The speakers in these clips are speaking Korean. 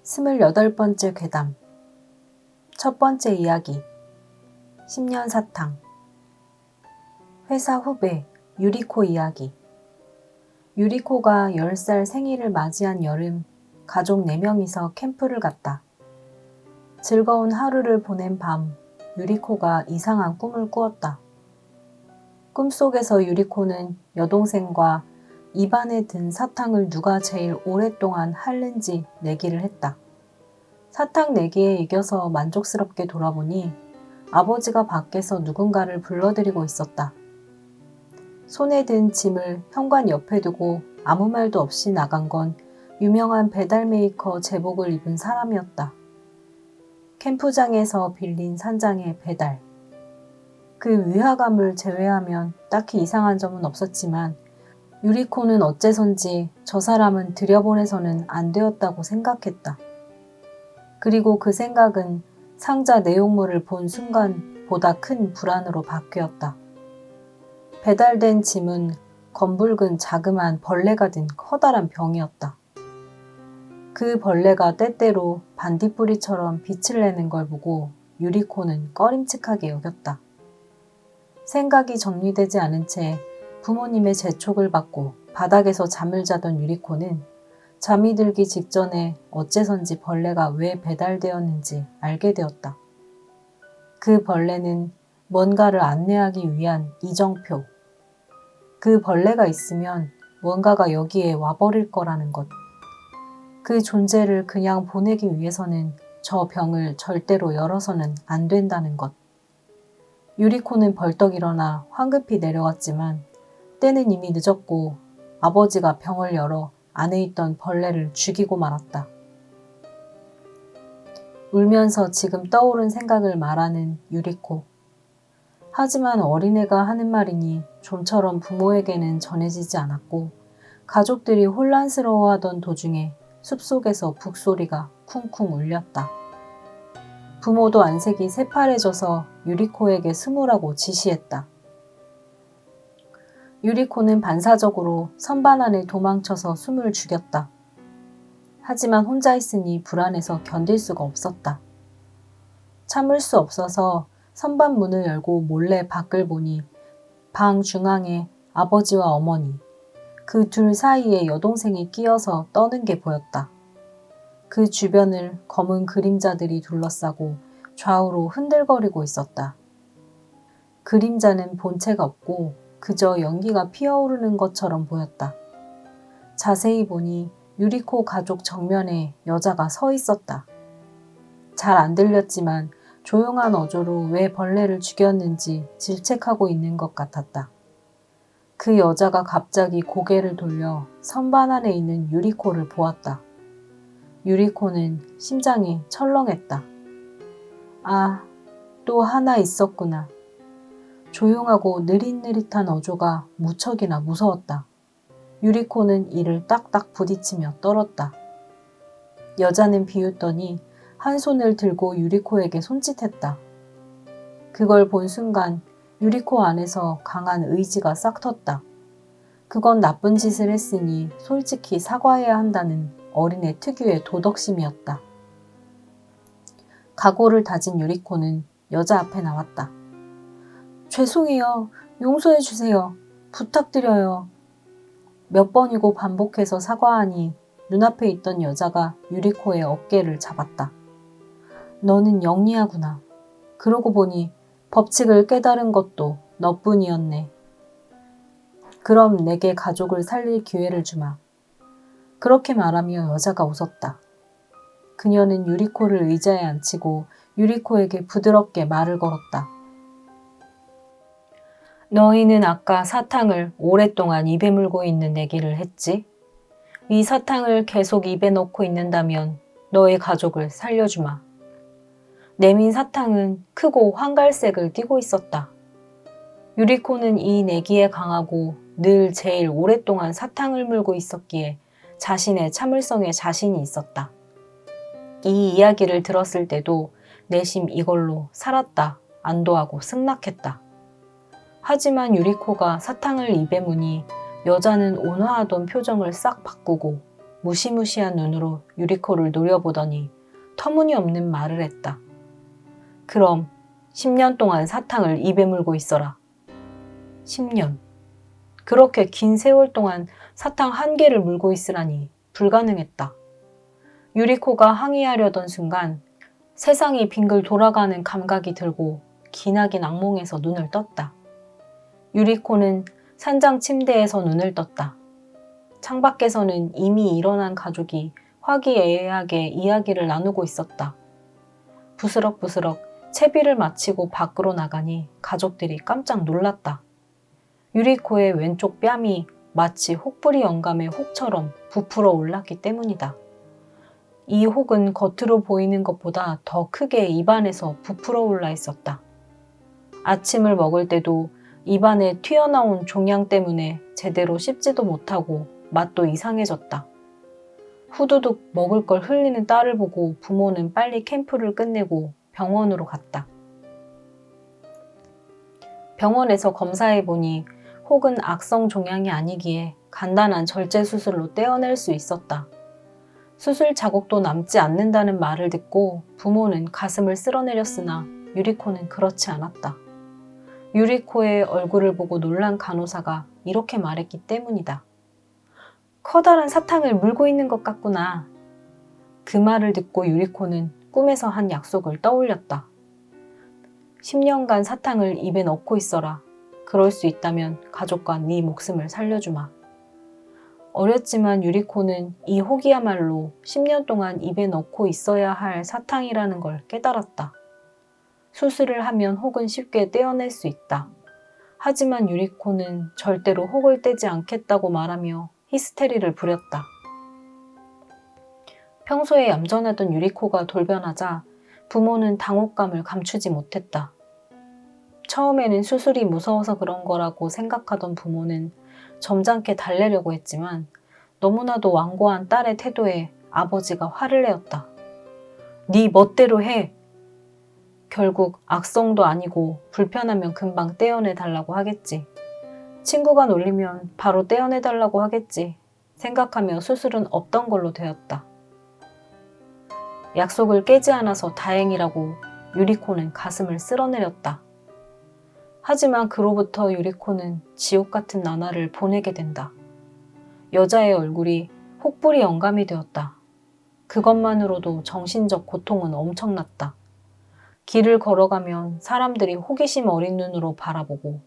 28번째 괴담. 첫 번째 이야기. 10년 사탕. 회사 후배 유리코 이야기. 유리코가 10살 생일을 맞이한 여름, 가족 4명이서 캠프를 갔다. 즐거운 하루를 보낸 밤, 유리코가 이상한 꿈을 꾸었다. 꿈속에서 유리코는 여동생과 입안에 든 사탕을 누가 제일 오랫동안 핥는지 내기를 했다. 사탕 내기에 이겨서 만족스럽게 돌아보니 아버지가 밖에서 누군가를 불러들이고 있었다. 손에 든 짐을 현관 옆에 두고 아무 말도 없이 나간 건 유명한 배달 메이커 제복을 입은 사람이었다. 캠프장에서 빌린 산장의 배달. 그 위화감을 제외하면 딱히 이상한 점은 없었지만 유리코는 어째선지 저 사람은 들여보내서는 안 되었다고 생각했다. 그리고 그 생각은 상자 내용물을 본 순간 보다 큰 불안으로 바뀌었다. 배달된 짐은 검붉은 자그마한 벌레가 든 커다란 병이었다. 그 벌레가 때때로 반딧불이처럼 빛을 내는 걸 보고 유리코는 꺼림칙하게 여겼다. 생각이 정리되지 않은 채 부모님의 재촉을 받고 바닥에서 잠을 자던 유리코는 잠이 들기 직전에 어째선지 벌레가 왜 배달되었는지 알게 되었다. 그 벌레는 뭔가를 안내하기 위한 이정표. 그 벌레가 있으면 뭔가가 여기에 와버릴 거라는 것. 그 존재를 그냥 보내기 위해서는 저 병을 절대로 열어서는 안 된다는 것. 유리코는 벌떡 일어나 황급히 내려왔지만 때는 이미 늦었고 아버지가 병을 열어 안에 있던 벌레를 죽이고 말았다. 울면서 지금 떠오른 생각을 말하는 유리코. 하지만 어린애가 하는 말이니 좀처럼 부모에게는 전해지지 않았고 가족들이 혼란스러워하던 도중에 숲속에서 북소리가 쿵쿵 울렸다. 부모도 안색이 새파래져서 유리코에게 숨으라고 지시했다. 유리코는 반사적으로 선반 안에 도망쳐서 숨을 죽였다. 하지만 혼자 있으니 불안해서 견딜 수가 없었다. 참을 수 없어서 선반 문을 열고 몰래 밖을 보니 방 중앙에 아버지와 어머니, 그 둘 사이에 여동생이 끼어서 떠는 게 보였다. 그 주변을 검은 그림자들이 둘러싸고 좌우로 흔들거리고 있었다. 그림자는 본체가 없고 그저 연기가 피어오르는 것처럼 보였다. 자세히 보니 유리코 가족 정면에 여자가 서 있었다. 잘 안 들렸지만 조용한 어조로 왜 벌레를 죽였는지 질책하고 있는 것 같았다. 그 여자가 갑자기 고개를 돌려 선반 안에 있는 유리코를 보았다. 유리코는 심장이 철렁했다. 아, 또 하나 있었구나. 조용하고 느릿느릿한 어조가 무척이나 무서웠다. 유리코는 이를 딱딱 부딪히며 떨었다. 여자는 비웃더니 한 손을 들고 유리코에게 손짓했다. 그걸 본 순간 유리코 안에서 강한 의지가 싹 텄다. 그건 나쁜 짓을 했으니 솔직히 사과해야 한다는 어린애 특유의 도덕심이었다. 각오를 다진 유리코는 여자 앞에 나왔다. 죄송해요. 용서해 주세요. 부탁드려요. 몇 번이고 반복해서 사과하니 눈앞에 있던 여자가 유리코의 어깨를 잡았다. 너는 영리하구나. 그러고 보니 법칙을 깨달은 것도 너뿐이었네. 그럼 내게 가족을 살릴 기회를 주마. 그렇게 말하며 여자가 웃었다. 그녀는 유리코를 의자에 앉히고 유리코에게 부드럽게 말을 걸었다. 너희는 아까 사탕을 오랫동안 입에 물고 있는 내기를 했지? 이 사탕을 계속 입에 넣고 있는다면 너의 가족을 살려주마. 내민 사탕은 크고 황갈색을 띠고 있었다. 유리코는 이 내기에 강하고 늘 제일 오랫동안 사탕을 물고 있었기에 자신의 참을성에 자신이 있었다. 이 이야기를 들었을 때도 내심 이걸로 살았다, 안도하고 승낙했다. 하지만 유리코가 사탕을 입에 무니 여자는 온화하던 표정을 싹 바꾸고 무시무시한 눈으로 유리코를 노려보더니 터무니없는 말을 했다. 그럼 10년 동안 사탕을 입에 물고 있어라. 10년. 그렇게 긴 세월 동안 사탕 한 개를 물고 있으라니 불가능했다. 유리코가 항의하려던 순간 세상이 빙글 돌아가는 감각이 들고 기나긴 악몽에서 눈을 떴다. 유리코는 산장 침대에서 눈을 떴다. 창밖에서는 이미 일어난 가족이 화기애애하게 이야기를 나누고 있었다. 부스럭부스럭 채비를 마치고 밖으로 나가니 가족들이 깜짝 놀랐다. 유리코의 왼쪽 뺨이 마치 혹부리 영감의 혹처럼 부풀어 올랐기 때문이다. 이 혹은 겉으로 보이는 것보다 더 크게 입안에서 부풀어 올라 있었다. 아침을 먹을 때도 입안에 튀어나온 종양 때문에 제대로 씹지도 못하고 맛도 이상해졌다. 후두둑 먹을 걸 흘리는 딸을 보고 부모는 빨리 캠프를 끝내고 병원으로 갔다. 병원에서 검사해보니 혹은 악성 종양이 아니기에 간단한 절제 수술로 떼어낼 수 있었다. 수술 자국도 남지 않는다는 말을 듣고 부모는 가슴을 쓸어내렸으나 유리코는 그렇지 않았다. 유리코의 얼굴을 보고 놀란 간호사가 이렇게 말했기 때문이다. 커다란 사탕을 물고 있는 것 같구나. 그 말을 듣고 유리코는 꿈에서 한 약속을 떠올렸다. 10년간 사탕을 입에 넣고 있어라. 그럴 수 있다면 가족과 네 목숨을 살려주마. 어렸지만 유리코는 이 혹이야말로 10년 동안 입에 넣고 있어야 할 사탕이라는 걸 깨달았다. 수술을 하면 혹은 쉽게 떼어낼 수 있다. 하지만 유리코는 절대로 혹을 떼지 않겠다고 말하며 히스테리를 부렸다. 평소에 얌전하던 유리코가 돌변하자 부모는 당혹감을 감추지 못했다. 처음에는 수술이 무서워서 그런 거라고 생각하던 부모는 점잖게 달래려고 했지만 너무나도 완고한 딸의 태도에 아버지가 화를 내었다. 네 멋대로 해. 결국 악성도 아니고 불편하면 금방 떼어내달라고 하겠지. 친구가 놀리면 바로 떼어내달라고 하겠지. 생각하며 수술은 없던 걸로 되었다. 약속을 깨지 않아서 다행이라고 유리코는 가슴을 쓸어내렸다. 하지만 그로부터 유리코는 지옥 같은 나날을 보내게 된다. 여자의 얼굴이 혹부리 영감이 되었다. 그것만으로도 정신적 고통은 엄청났다. 길을 걸어가면 사람들이 호기심 어린 눈으로 바라보고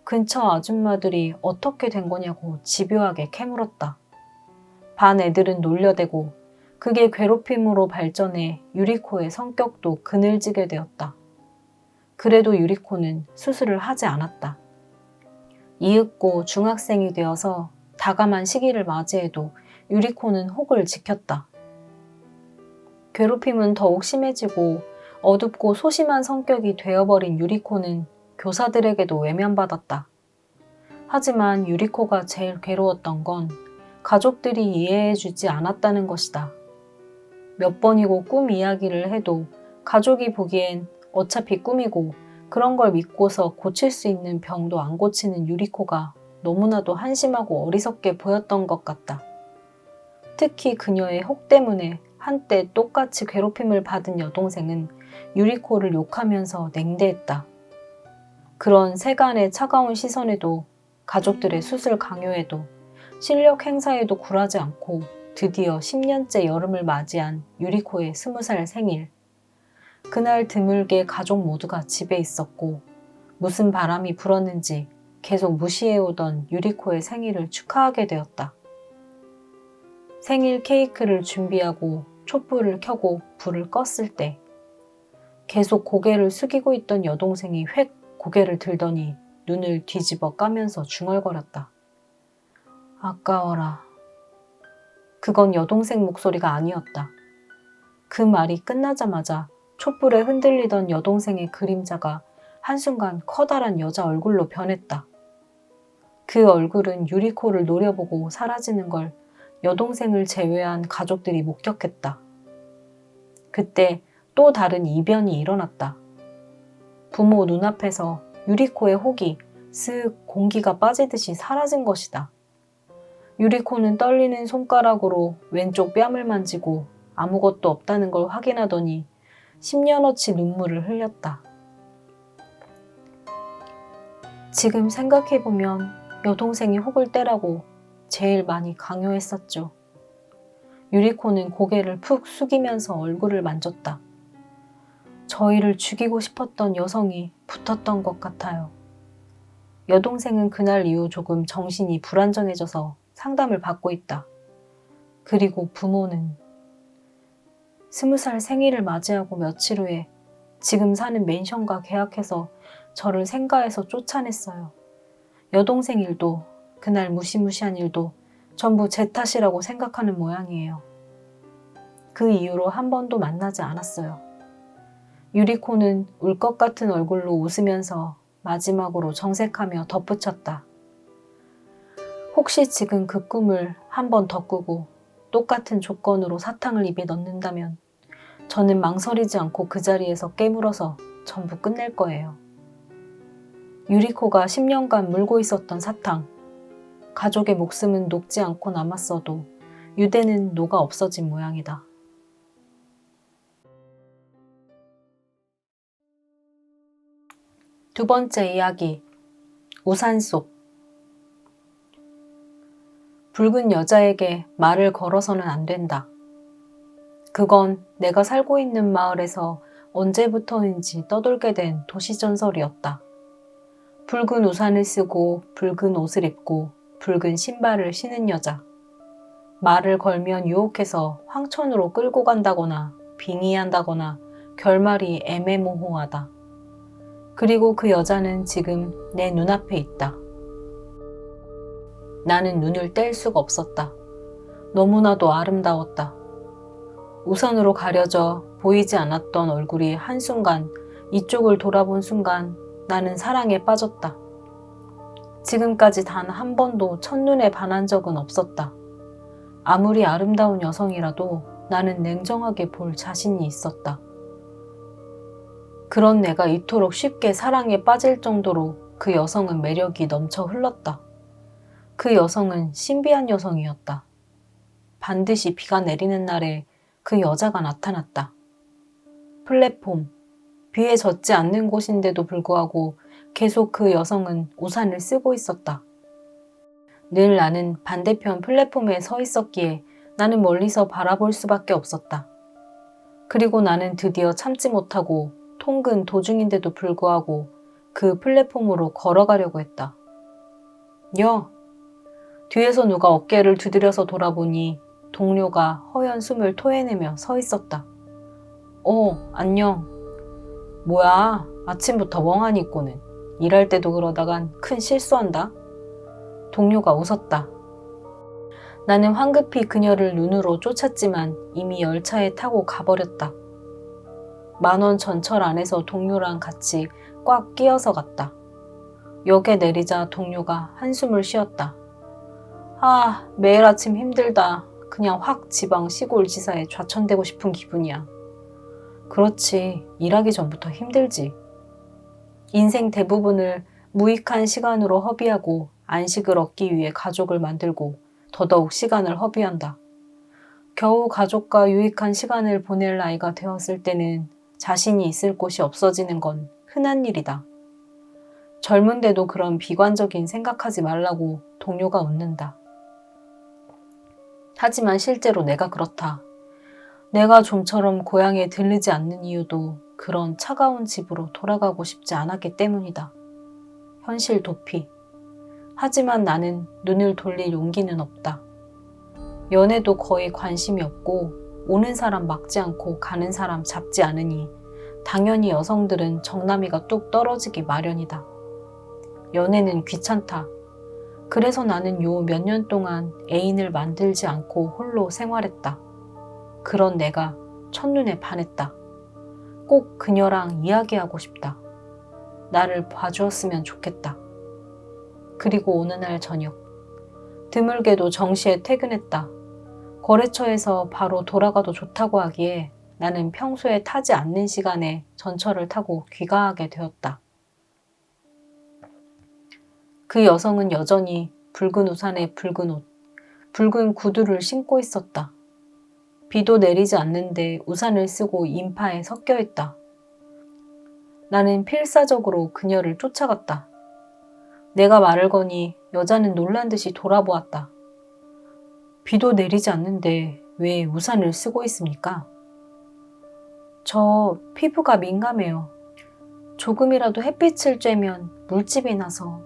근처 아줌마들이 어떻게 된 거냐고 집요하게 캐물었다. 반 애들은 놀려대고 그게 괴롭힘으로 발전해 유리코의 성격도 그늘지게 되었다. 그래도 유리코는 수술을 하지 않았다. 이윽고 중학생이 되어서 다감한 시기를 맞이해도 유리코는 혹을 지켰다. 괴롭힘은 더욱 심해지고 어둡고 소심한 성격이 되어버린 유리코는 교사들에게도 외면받았다. 하지만 유리코가 제일 괴로웠던 건 가족들이 이해해주지 않았다는 것이다. 몇 번이고 꿈 이야기를 해도 가족이 보기엔 어차피 꿈이고 그런 걸 믿고서 고칠 수 있는 병도 안 고치는 유리코가 너무나도 한심하고 어리석게 보였던 것 같다. 특히 그녀의 혹 때문에 한때 똑같이 괴롭힘을 받은 여동생은 유리코를 욕하면서 냉대했다. 그런 세간의 차가운 시선에도 가족들의 수술 강요에도 실력 행사에도 굴하지 않고 드디어 10년째 여름을 맞이한 유리코의 20살 생일. 그날 드물게 가족 모두가 집에 있었고 무슨 바람이 불었는지 계속 무시해오던 유리코의 생일을 축하하게 되었다. 생일 케이크를 준비하고 촛불을 켜고 불을 껐을 때 계속 고개를 숙이고 있던 여동생이 획 고개를 들더니 눈을 뒤집어 까면서 중얼거렸다. 아까워라. 그건 여동생 목소리가 아니었다. 그 말이 끝나자마자 촛불에 흔들리던 여동생의 그림자가 한순간 커다란 여자 얼굴로 변했다. 그 얼굴은 유리코를 노려보고 사라지는 걸 여동생을 제외한 가족들이 목격했다. 그때 또 다른 이변이 일어났다. 부모 눈앞에서 유리코의 혹이 쓱 공기가 빠지듯이 사라진 것이다. 유리코는 떨리는 손가락으로 왼쪽 뺨을 만지고 아무것도 없다는 걸 확인하더니 10년어치 눈물을 흘렸다. 지금 생각해보면 여동생이 혹을 떼라고 제일 많이 강요했었죠. 유리코는 고개를 푹 숙이면서 얼굴을 만졌다. 저희를 죽이고 싶었던 여성이 붙었던 것 같아요. 여동생은 그날 이후 조금 정신이 불안정해져서 상담을 받고 있다. 그리고 부모는 20살 생일을 맞이하고 며칠 후에 지금 사는 맨션과 계약해서 저를 생가에서 쫓아냈어요. 여동생 일도 그날 무시무시한 일도 전부 제 탓이라고 생각하는 모양이에요. 그 이후로 한 번도 만나지 않았어요. 유리코는 울 것 같은 얼굴로 웃으면서 마지막으로 정색하며 덧붙였다. 혹시 지금 그 꿈을 한 번 더 꾸고 똑같은 조건으로 사탕을 입에 넣는다면 저는 망설이지 않고 그 자리에서 깨물어서 전부 끝낼 거예요. 유리코가 10년간 물고 있었던 사탕. 가족의 목숨은 녹지 않고 남았어도 유대는 녹아 없어진 모양이다. 두 번째 이야기. 우산 속. 붉은 여자에게 말을 걸어서는 안 된다. 그건 내가 살고 있는 마을에서 언제부터인지 떠돌게 된 도시전설이었다. 붉은 우산을 쓰고 붉은 옷을 입고 붉은 신발을 신은 여자. 말을 걸면 유혹해서 황천으로 끌고 간다거나 빙의한다거나 결말이 애매모호하다. 그리고 그 여자는 지금 내 눈앞에 있다. 나는 눈을 뗄 수가 없었다. 너무나도 아름다웠다. 우산으로 가려져 보이지 않았던 얼굴이 한순간 이쪽을 돌아본 순간 나는 사랑에 빠졌다. 지금까지 단 한 번도 첫눈에 반한 적은 없었다. 아무리 아름다운 여성이라도 나는 냉정하게 볼 자신이 있었다. 그런 내가 이토록 쉽게 사랑에 빠질 정도로 그 여성은 매력이 넘쳐 흘렀다. 그 여성은 신비한 여성이었다. 반드시 비가 내리는 날에 그 여자가 나타났다. 플랫폼, 비에 젖지 않는 곳인데도 불구하고 계속 그 여성은 우산을 쓰고 있었다. 늘 나는 반대편 플랫폼에 서 있었기에 나는 멀리서 바라볼 수밖에 없었다. 그리고 나는 드디어 참지 못하고 통근 도중인데도 불구하고 그 플랫폼으로 걸어가려고 했다. 뒤에서 누가 어깨를 두드려서 돌아보니 동료가 허연 숨을 토해내며 서 있었다. 안녕. 뭐야, 아침부터 멍하니 있고는. 일할 때도 그러다간 큰 실수한다. 동료가 웃었다. 나는 황급히 그녀를 눈으로 쫓았지만 이미 열차에 타고 가버렸다. 10,000원 전철 안에서 동료랑 같이 꽉 끼어서 갔다. 역에 내리자 동료가 한숨을 쉬었다. 매일 아침 힘들다. 그냥 확 지방 시골 지사에 좌천되고 싶은 기분이야. 그렇지, 일하기 전부터 힘들지. 인생 대부분을 무익한 시간으로 허비하고 안식을 얻기 위해 가족을 만들고 더더욱 시간을 허비한다. 겨우 가족과 유익한 시간을 보낼 나이가 되었을 때는 자신이 있을 곳이 없어지는 건 흔한 일이다. 젊은데도 그런 비관적인 생각하지 말라고 동료가 웃는다. 하지만 실제로 내가 그렇다. 내가 좀처럼 고향에 들르지 않는 이유도 그런 차가운 집으로 돌아가고 싶지 않았기 때문이다. 현실 도피. 하지만 나는 눈을 돌릴 용기는 없다. 연애도 거의 관심이 없고 오는 사람 막지 않고 가는 사람 잡지 않으니 당연히 여성들은 정남이가 뚝 떨어지기 마련이다. 연애는 귀찮다. 그래서 나는 요 몇 년 동안 애인을 만들지 않고 홀로 생활했다. 그런 내가 첫눈에 반했다. 꼭 그녀랑 이야기하고 싶다. 나를 봐주었으면 좋겠다. 그리고 어느 날 저녁, 드물게도 정시에 퇴근했다. 거래처에서 바로 돌아가도 좋다고 하기에 나는 평소에 타지 않는 시간에 전철을 타고 귀가하게 되었다. 그 여성은 여전히 붉은 우산에 붉은 옷, 붉은 구두를 신고 있었다. 비도 내리지 않는데 우산을 쓰고 인파에 섞여 있다. 나는 필사적으로 그녀를 쫓아갔다. 내가 말을 거니 여자는 놀란 듯이 돌아보았다. 비도 내리지 않는데 왜 우산을 쓰고 있습니까? 저 피부가 민감해요. 조금이라도 햇빛을 쬐면 물집이 나서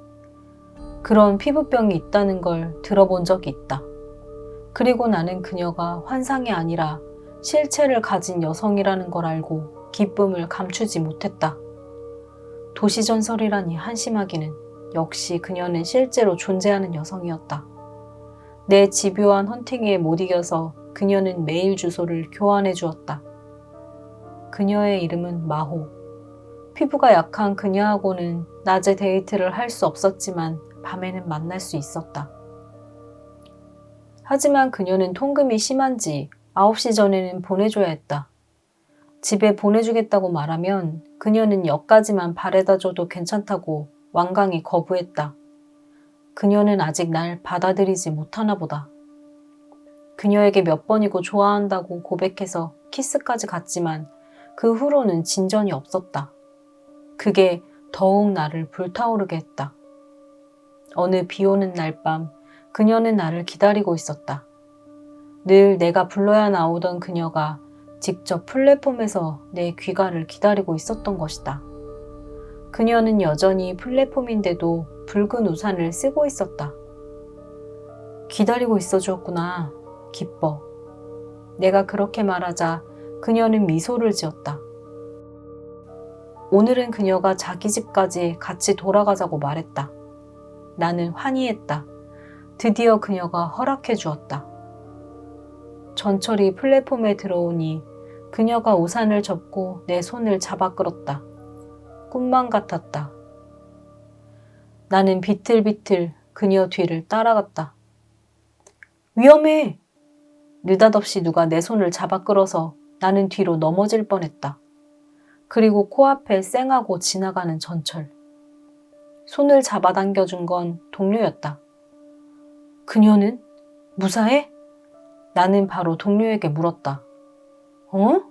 그런 피부병이 있다는 걸 들어본 적이 있다. 그리고 나는 그녀가 환상이 아니라 실체를 가진 여성이라는 걸 알고 기쁨을 감추지 못했다. 도시전설이라니 한심하기는 역시 그녀는 실제로 존재하는 여성이었다. 내 집요한 헌팅에 못 이겨서 그녀는 메일 주소를 교환해 주었다. 그녀의 이름은 마호. 피부가 약한 그녀하고는 낮에 데이트를 할 수 없었지만 밤에는 만날 수 있었다. 하지만 그녀는 통금이 심한지 9시 전에는 보내줘야 했다. 집에 보내주겠다고 말하면 그녀는 역까지만 바래다 줘도 괜찮다고 완강히 거부했다. 그녀는 아직 날 받아들이지 못하나 보다. 그녀에게 몇 번이고 좋아한다고 고백해서 키스까지 갔지만 그 후로는 진전이 없었다. 그게 더욱 나를 불타오르게 했다. 어느 비 오는 날 밤 그녀는 나를 기다리고 있었다. 늘 내가 불러야 나오던 그녀가 직접 플랫폼에서 내 귀가를 기다리고 있었던 것이다. 그녀는 여전히 플랫폼인데도 붉은 우산을 쓰고 있었다. 기다리고 있어 주었구나. 기뻐. 내가 그렇게 말하자 그녀는 미소를 지었다. 오늘은 그녀가 자기 집까지 같이 돌아가자고 말했다. 나는 환희했다. 드디어 그녀가 허락해 주었다. 전철이 플랫폼에 들어오니 그녀가 우산을 접고 내 손을 잡아 끌었다. 꿈만 같았다. 나는 비틀비틀 그녀 뒤를 따라갔다. 위험해! 느닷없이 누가 내 손을 잡아 끌어서 나는 뒤로 넘어질 뻔했다. 그리고 코앞에 쌩하고 지나가는 전철. 손을 잡아당겨준 건 동료였다. 그녀는? 무사해? 나는 바로 동료에게 물었다. 어?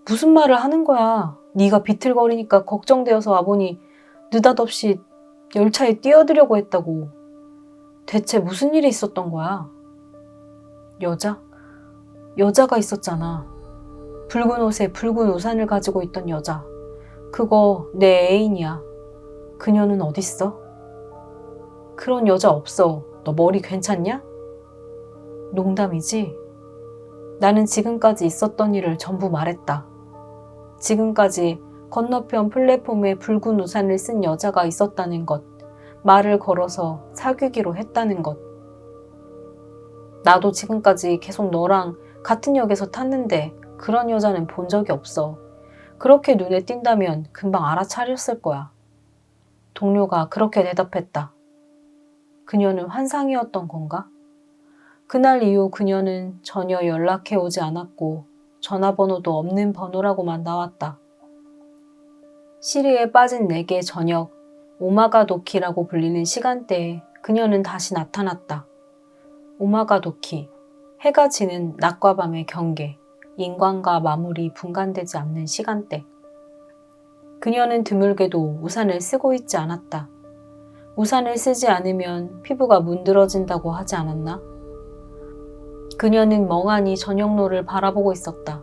무슨 말을 하는 거야? 네가 비틀거리니까 걱정되어서 와보니 느닷없이 열차에 뛰어들려고 했다고. 대체 무슨 일이 있었던 거야? 여자가 있었잖아. 붉은 옷에 붉은 우산을 가지고 있던 여자. 그거 내 애인이야. 그녀는 어딨어? 그런 여자 없어. 너 머리 괜찮냐? 농담이지? 나는 지금까지 있었던 일을 전부 말했다. 지금까지 건너편 플랫폼에 붉은 우산을 쓴 여자가 있었다는 것, 말을 걸어서 사귀기로 했다는 것. 나도 지금까지 계속 너랑 같은 역에서 탔는데 그런 여자는 본 적이 없어. 그렇게 눈에 띈다면 금방 알아차렸을 거야. 동료가 그렇게 대답했다. 그녀는 환상이었던 건가? 그날 이후 그녀는 전혀 연락해 오지 않았고 전화번호도 없는 번호라고만 나왔다. 시리에 빠진 내게 저녁, 오마가도키라고 불리는 시간대에 그녀는 다시 나타났다. 오마가도키, 해가 지는 낮과 밤의 경계, 인간과 마물이 분간되지 않는 시간대. 그녀는 드물게도 우산을 쓰고 있지 않았다. 우산을 쓰지 않으면 피부가 문드러진다고 하지 않았나? 그녀는 멍하니 저녁로를 바라보고 있었다.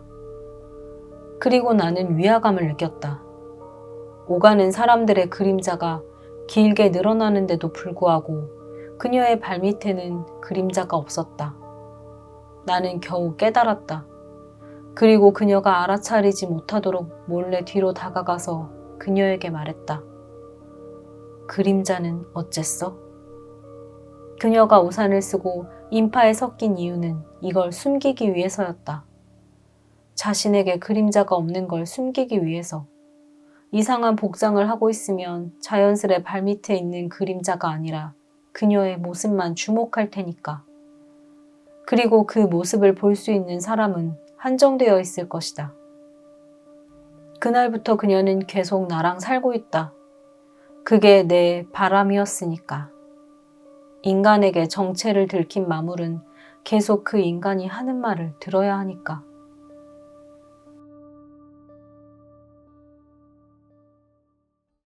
그리고 나는 위화감을 느꼈다. 오가는 사람들의 그림자가 길게 늘어나는데도 불구하고 그녀의 발밑에는 그림자가 없었다. 나는 겨우 깨달았다. 그리고 그녀가 알아차리지 못하도록 몰래 뒤로 다가가서 그녀에게 말했다. 그림자는 어쨌어? 그녀가 우산을 쓰고 인파에 섞인 이유는 이걸 숨기기 위해서였다. 자신에게 그림자가 없는 걸 숨기기 위해서. 이상한 복장을 하고 있으면 자연스레 발밑에 있는 그림자가 아니라 그녀의 모습만 주목할 테니까. 그리고 그 모습을 볼 수 있는 사람은 한정되어 있을 것이다. 그날부터 그녀는 계속 나랑 살고 있다. 그게 내 바람이었으니까. 인간에게 정체를 들킨 마물은 계속 그 인간이 하는 말을 들어야 하니까.